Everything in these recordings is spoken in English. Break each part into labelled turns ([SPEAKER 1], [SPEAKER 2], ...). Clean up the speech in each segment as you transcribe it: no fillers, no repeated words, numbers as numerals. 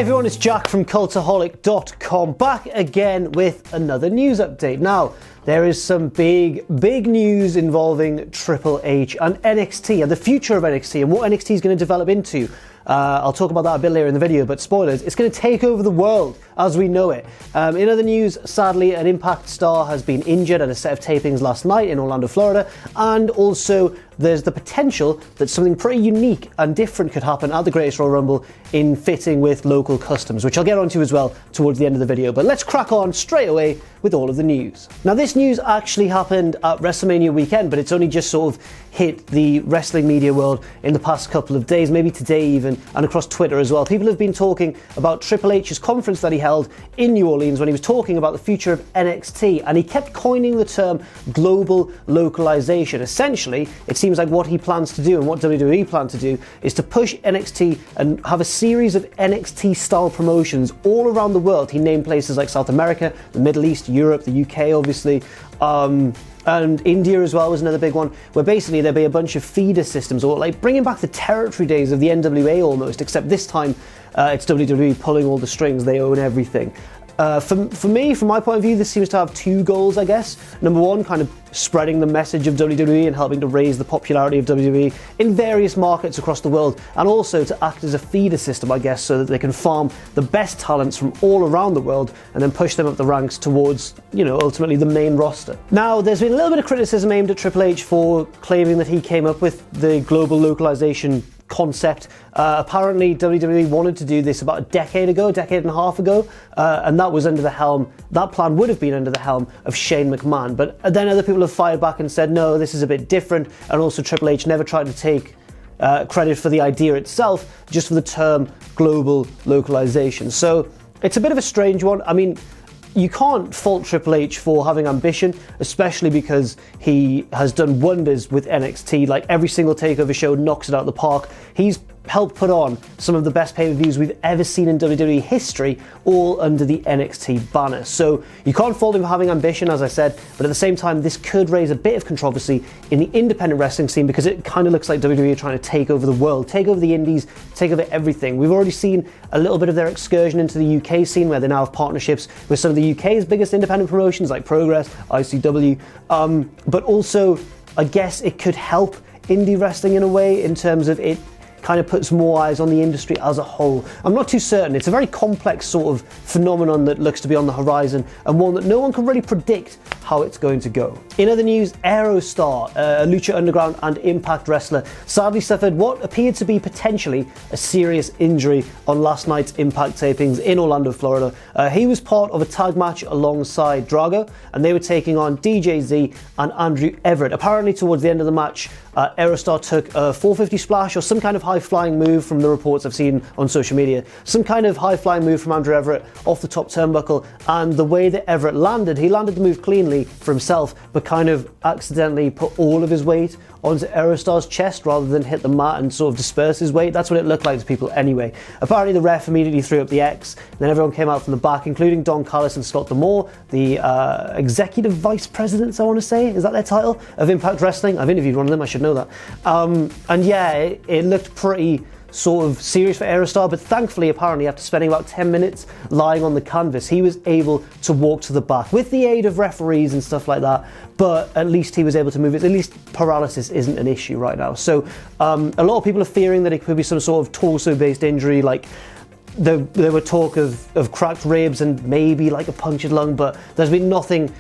[SPEAKER 1] everyone, it's Jack from Cultaholic.com, back again with another news update. Now, there is some big news involving Triple H and NXT and the future of NXT and what NXT is going to develop into. I'll talk about that a bit later in the video, but spoilers, it's going to take over the world as we know it. In other news, sadly, an Impact star has been injured at a set of tapings last night in Orlando, Florida, and also there's the potential that something pretty unique and different could happen at the Greatest Royal Rumble in fitting with local customs, which I'll get onto as well towards the end of the video. But let's crack on straight away with all of the news. Now, this news actually happened at WrestleMania weekend, but it's only just sort of hit the wrestling media world in the past couple of days, maybe today even, and across Twitter as well. People have been talking about Triple H's conference that he held in New Orleans when he was talking about the future of NXT, and he kept coining the term global localization. Essentially, it seems like what he plans to do and what WWE plan to do is to push NXT and have a series of NXT style promotions all around the world. He named places like South America, the Middle East, Europe, the UK obviously, and India as well was another big one, where basically there'd be a bunch of feeder systems, or like bringing back the territory days of the NWA almost, except this time it's WWE pulling all the strings, they own everything. For me, from my point of view, this seems to have two goals, I guess. Number one, kind of spreading the message of WWE and helping to raise the popularity of WWE in various markets across the world, and also to act as a feeder system, I guess, so that they can farm the best talents from all around the world and then push them up the ranks towards, you know, ultimately the main roster. Now, there's been a little bit of criticism aimed at Triple H for claiming that he came up with the global localization concept. Apparently WWE wanted to do this about a decade and a half ago, and that was under the helm, that plan would have been under the helm of Shane McMahon, but then other people have fired back and said no, this is a bit different, and also Triple H never tried to take credit for the idea itself, just for the term global localization. So it's a bit of a strange one. I mean, you can't fault Triple H for having ambition, especially because he has done wonders with NXT. Like, every single takeover show knocks it out of the park. He's helped put on some of the best pay-per-views we've ever seen in WWE history, all under the NXT banner. So you can't fault him for having ambition, as I said, but at the same time, this could raise a bit of controversy in the independent wrestling scene, because it kind of looks like WWE are trying to take over the world, take over the indies, take over everything. We've already seen a little bit of their excursion into the UK scene, where they now have partnerships with some of the UK's biggest independent promotions like Progress, ICW, but also I guess it could help indie wrestling in a way, in terms of it kind of puts more eyes on the industry as a whole. I'm not too certain. It's a very complex sort of phenomenon that looks to be on the horizon, and one that no one can really predict how it's going to go. In other news, Aerostar, a Lucha Underground and Impact wrestler, sadly suffered what appeared to be potentially a serious injury on last night's Impact tapings in Orlando, Florida. He was part of a tag match alongside Drago, and they were taking on DJZ and Andrew Everett. Apparently towards the end of the match, Aerostar took a 450 splash or some kind of high-flying move, from the reports I've seen on social media. Some kind of high-flying move from Andrew Everett off the top turnbuckle, and the way that Everett landed, he landed the move cleanly for himself, but kind of accidentally put all of his weight onto Aerostar's chest rather than hit the mat and sort of disperse his weight. That's what it looked like to people anyway. Apparently the ref immediately threw up the X, then everyone came out from the back, including Don Callis and Scott D'Amore, the executive vice presidents, I want to say, is that their title, of Impact Wrestling. I've interviewed one of them, I should know that. And yeah, it looked pretty sort of serious for Aerostar, but thankfully, apparently, after spending about 10 minutes lying on the canvas, he was able to walk to the back with the aid of referees and stuff like that, but at least he was able to move it. At least paralysis isn't an issue right now. So a lot of people are fearing that it could be some sort of torso-based injury, like there were talk of cracked ribs and maybe like a punctured lung, but there's been nothing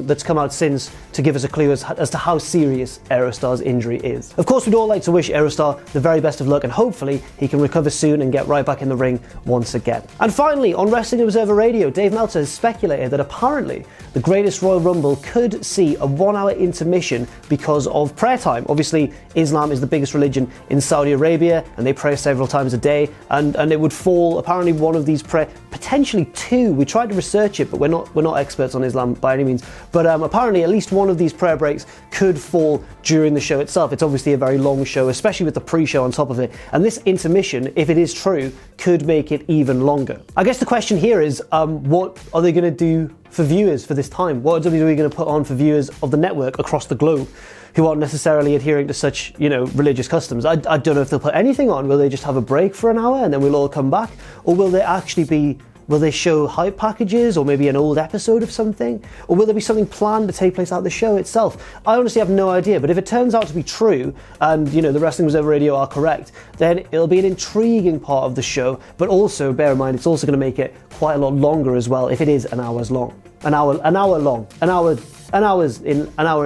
[SPEAKER 1] that's come out since to give us a clue as to how serious Aerostar's injury is. Of course, we'd all like to wish Aerostar the very best of luck, and hopefully he can recover soon and get right back in the ring once again. And finally, on Wrestling Observer Radio, Dave Meltzer has speculated that apparently the Greatest Royal Rumble could see a 1-hour intermission because of prayer time. Obviously, Islam is the biggest religion in Saudi Arabia, and they pray several times a day, and it would fall, apparently one of these potentially two. We tried to research it, but we're not experts on Islam by any means, but apparently at least one of these prayer breaks could fall during the show itself. It's obviously a very long show, especially with the pre-show on top of it, and this intermission, if it is true, could make it even longer. I guess the question here is, what are they going to do for viewers for this time? What are WWE going to put on for viewers of the network across the globe? who aren't necessarily adhering to such, religious customs. I don't know if they'll put anything on. Will they just have a break for an hour and then we'll all come back? Or will they show hype packages or maybe an old episode of something? Or will there be something planned to take place at the show itself? I honestly have no idea, but if it turns out to be true and, the Wrestling Observer Radio are correct, then it'll be an intriguing part of the show, but also, bear in mind, it's also going to make it quite a lot longer as well if it is an hour long. An hour in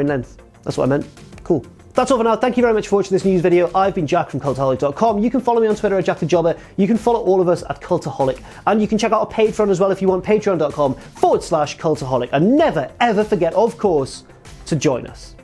[SPEAKER 1] length. That's what I meant. Cool. That's all for now. Thank you very much for watching this news video. I've been Jack from Cultaholic.com. You can follow me on Twitter at JackTheJobber. You can follow all of us at Cultaholic. And you can check out our Patreon as well if you want, patreon.com/Cultaholic. And never, ever forget, of course, to join us.